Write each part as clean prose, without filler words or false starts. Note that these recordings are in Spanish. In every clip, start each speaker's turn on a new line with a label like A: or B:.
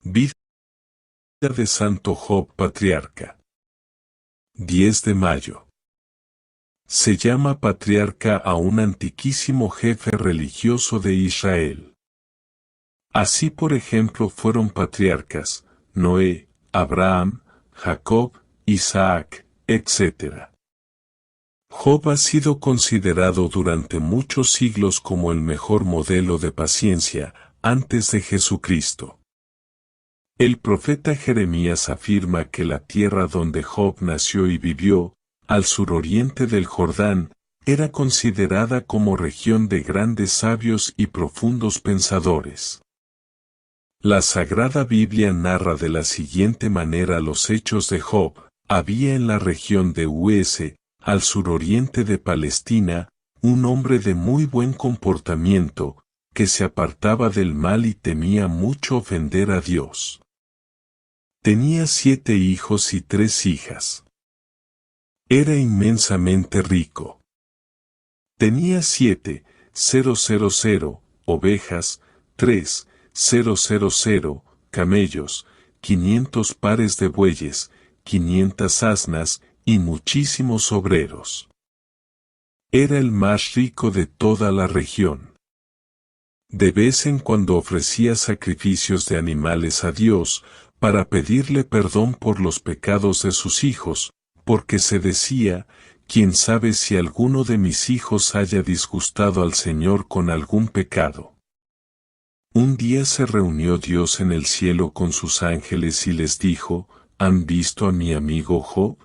A: Vida de Santo Job Patriarca. 10 de mayo. Se llama patriarca a un antiquísimo jefe religioso de Israel. Así por ejemplo fueron patriarcas, Noé, Abraham, Jacob, Isaac, etc. Job ha sido considerado durante muchos siglos como el mejor modelo de paciencia, antes de Jesucristo. El profeta Jeremías afirma que la tierra donde Job nació y vivió, al suroriente del Jordán, era considerada como región de grandes sabios y profundos pensadores. La Sagrada Biblia narra de la siguiente manera los hechos de Job. Había en la región de Uz, al suroriente de Palestina, un hombre de muy buen comportamiento, que se apartaba del mal y temía mucho ofender a Dios. Tenía 7 hijos y 3 hijas. Era inmensamente rico. Tenía 7,000 ovejas, 3,000 camellos, 500 pares de bueyes, 500 asnas, y muchísimos obreros. Era el más rico de toda la región. De vez en cuando ofrecía sacrificios de animales a Dios, para pedirle perdón por los pecados de sus hijos, porque se decía, quién sabe si alguno de mis hijos haya disgustado al Señor con algún pecado. Un día se reunió Dios en el cielo con sus ángeles y les dijo, ¿han visto a mi amigo Job?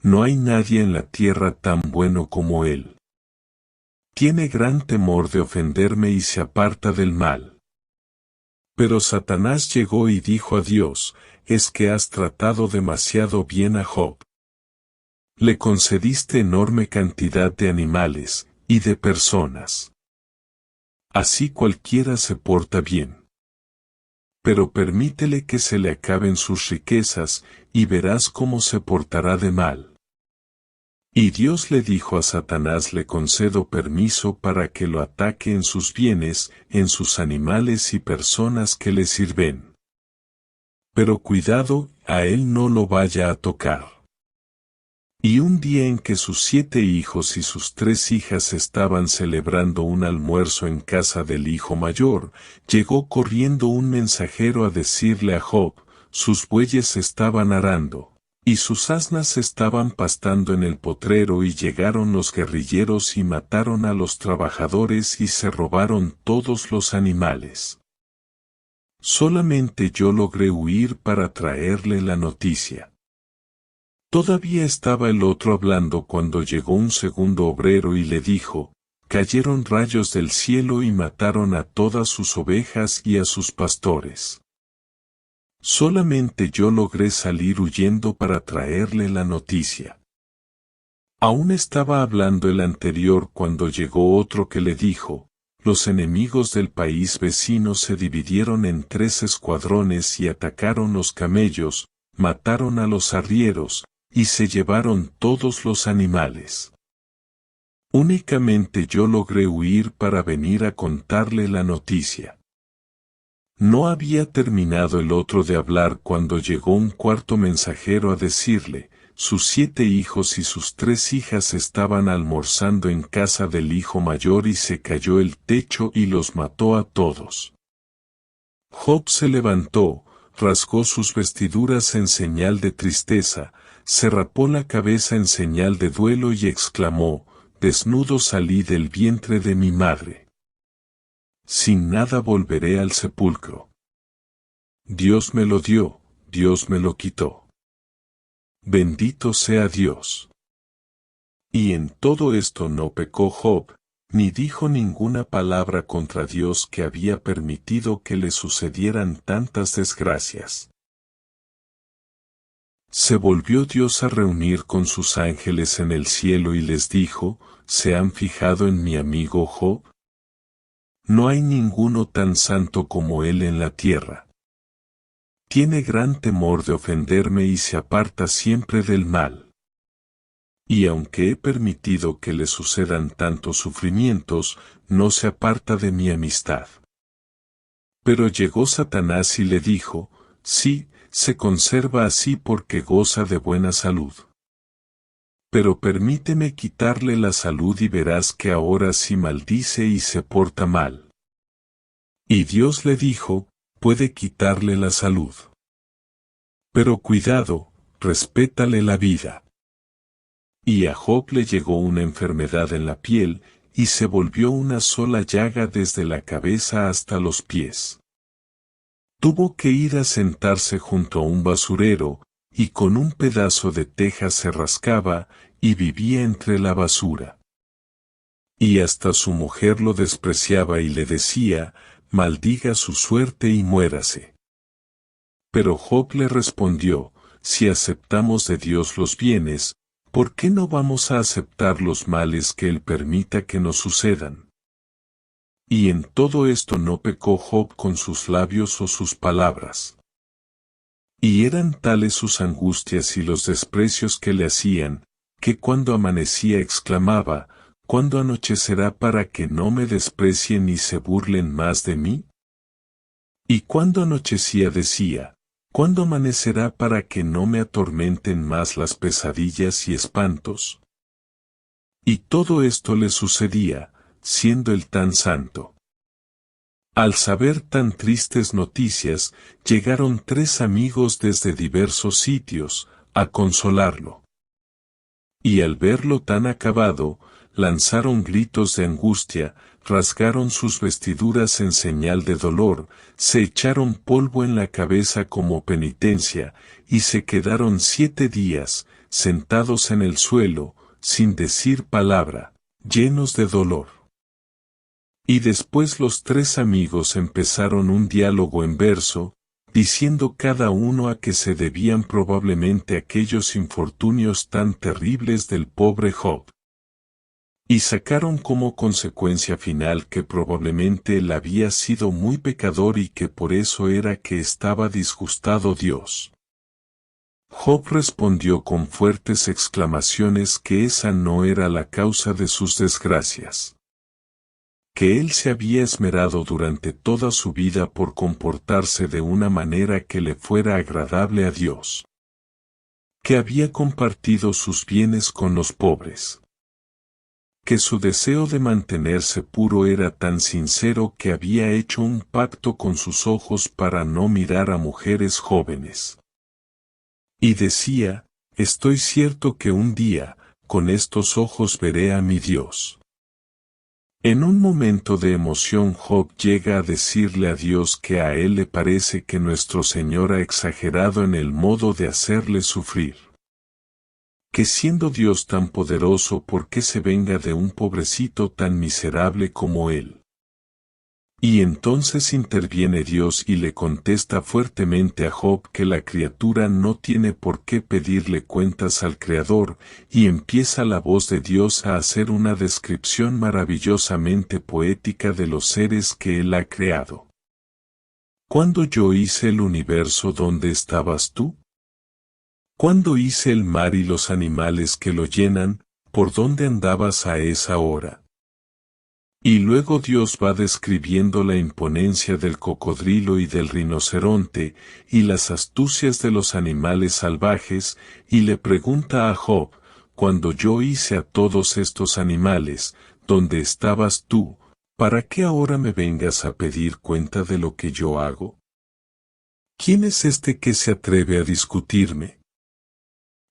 A: No hay nadie en la tierra tan bueno como él. Tiene gran temor de ofenderme y se aparta del mal. Pero Satanás llegó y dijo a Dios, es que has tratado demasiado bien a Job. Le concediste enorme cantidad de animales, y de personas. Así cualquiera se porta bien. Pero permítele que se le acaben sus riquezas, y verás cómo se portará de mal. Y Dios le dijo a Satanás: le concedo permiso para que lo ataque en sus bienes, en sus animales y personas que le sirven. Pero cuidado, a él no lo vaya a tocar. Y un día en que sus 7 hijos y sus 3 hijas estaban celebrando un almuerzo en casa del hijo mayor, llegó corriendo un mensajero a decirle a Job: sus bueyes estaban arando, y sus asnas estaban pastando en el potrero, y llegaron los guerrilleros y mataron a los trabajadores y se robaron todos los animales. Solamente yo logré huir para traerle la noticia. Todavía estaba el otro hablando cuando llegó un segundo obrero y le dijo: cayeron rayos del cielo y mataron a todas sus ovejas y a sus pastores. Solamente yo logré salir huyendo para traerle la noticia. Aún estaba hablando el anterior cuando llegó otro que le dijo: los enemigos del país vecino se dividieron en 3 escuadrones y atacaron los camellos, mataron a los arrieros, y se llevaron todos los animales. Únicamente yo logré huir para venir a contarle la noticia. No había terminado el otro de hablar cuando llegó un cuarto mensajero a decirle: sus 7 hijos y sus 3 hijas estaban almorzando en casa del hijo mayor y se cayó el techo y los mató a todos. Job se levantó, rasgó sus vestiduras en señal de tristeza, se rapó la cabeza en señal de duelo y exclamó: desnudo salí del vientre de mi madre. Sin nada volveré al sepulcro. Dios me lo dio, Dios me lo quitó. Bendito sea Dios. Y en todo esto no pecó Job, ni dijo ninguna palabra contra Dios, que había permitido que le sucedieran tantas desgracias. Se volvió Dios a reunir con sus ángeles en el cielo y les dijo: ¿se han fijado en mi amigo Job? No hay ninguno tan santo como él en la tierra. Tiene gran temor de ofenderme y se aparta siempre del mal. Y aunque he permitido que le sucedan tantos sufrimientos, no se aparta de mi amistad. Pero llegó Satanás y le dijo, sí, se conserva así porque goza de buena salud. Pero permíteme quitarle la salud y verás que ahora sí maldice y se porta mal. Y Dios le dijo, puede quitarle la salud. Pero cuidado, respétale la vida. Y a Job le llegó una enfermedad en la piel, y se volvió una sola llaga desde la cabeza hasta los pies. Tuvo que ir a sentarse junto a un basurero, y con un pedazo de teja se rascaba, y vivía entre la basura. Y hasta su mujer lo despreciaba y le decía, maldiga su suerte y muérase. Pero Job le respondió, si aceptamos de Dios los bienes, ¿por qué no vamos a aceptar los males que Él permita que nos sucedan? Y en todo esto no pecó Job con sus labios o sus palabras. Y eran tales sus angustias y los desprecios que le hacían, que cuando amanecía exclamaba, ¿cuándo anochecerá para que no me desprecien y se burlen más de mí? Y cuando anochecía decía, ¿cuándo amanecerá para que no me atormenten más las pesadillas y espantos? Y todo esto le sucedía, siendo él tan santo. Al saber tan tristes noticias, llegaron 3 amigos desde diversos sitios, a consolarlo. Y al verlo tan acabado, lanzaron gritos de angustia, rasgaron sus vestiduras en señal de dolor, se echaron polvo en la cabeza como penitencia, y se quedaron 7 días, sentados en el suelo, sin decir palabra, llenos de dolor. Y después los 3 amigos empezaron un diálogo en verso, diciendo cada uno a qué se debían probablemente aquellos infortunios tan terribles del pobre Job. Y sacaron como consecuencia final que probablemente él había sido muy pecador y que por eso era que estaba disgustado Dios. Job respondió con fuertes exclamaciones que esa no era la causa de sus desgracias. Que él se había esmerado durante toda su vida por comportarse de una manera que le fuera agradable a Dios. Que había compartido sus bienes con los pobres. Que su deseo de mantenerse puro era tan sincero que había hecho un pacto con sus ojos para no mirar a mujeres jóvenes. Y decía, estoy cierto que un día, con estos ojos veré a mi Dios. En un momento de emoción Job llega a decirle a Dios que a él le parece que nuestro Señor ha exagerado en el modo de hacerle sufrir. Que siendo Dios tan poderoso, ¿por qué se venga de un pobrecito tan miserable como él? Y entonces interviene Dios y le contesta fuertemente a Job que la criatura no tiene por qué pedirle cuentas al Creador, y empieza la voz de Dios a hacer una descripción maravillosamente poética de los seres que Él ha creado. ¿Cuándo yo hice el universo, dónde estabas tú? ¿Cuándo hice el mar y los animales que lo llenan, por dónde andabas a esa hora? Y luego Dios va describiendo la imponencia del cocodrilo y del rinoceronte, y las astucias de los animales salvajes, y le pregunta a Job, cuando yo hice a todos estos animales, ¿dónde estabas tú? ¿Para qué ahora me vengas a pedir cuenta de lo que yo hago? ¿Quién es este que se atreve a discutirme?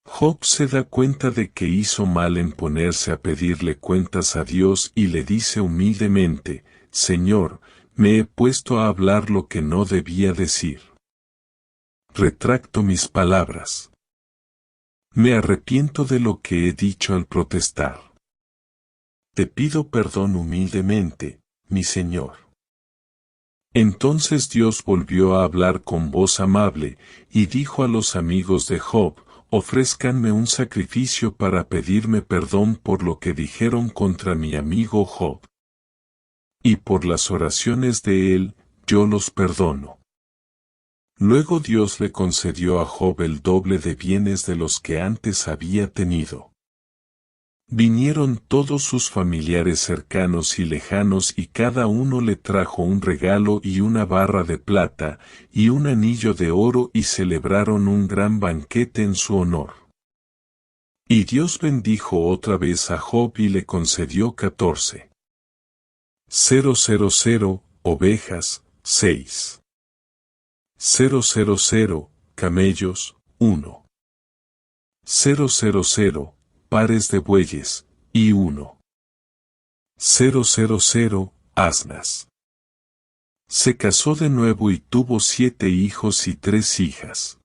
A: Job se da cuenta de que hizo mal en ponerse a pedirle cuentas a Dios y le dice humildemente, Señor, me he puesto a hablar lo que no debía decir. Retracto mis palabras. Me arrepiento de lo que he dicho al protestar. Te pido perdón humildemente, mi Señor. Entonces Dios volvió a hablar con voz amable, y dijo a los amigos de Job, ofrézcanme un sacrificio para pedirme perdón por lo que dijeron contra mi amigo Job. Y por las oraciones de él, yo los perdono. Luego Dios le concedió a Job el doble de bienes de los que antes había tenido. Vinieron todos sus familiares cercanos y lejanos y cada uno le trajo un regalo y una barra de plata y un anillo de oro y celebraron un gran banquete en su honor. Y Dios bendijo otra vez a Job y le concedió 14,000 ovejas, 6,000 camellos, 1,000 pares de bueyes, y 1,000 asnas. Se casó de nuevo y tuvo 7 hijos y 3 hijas.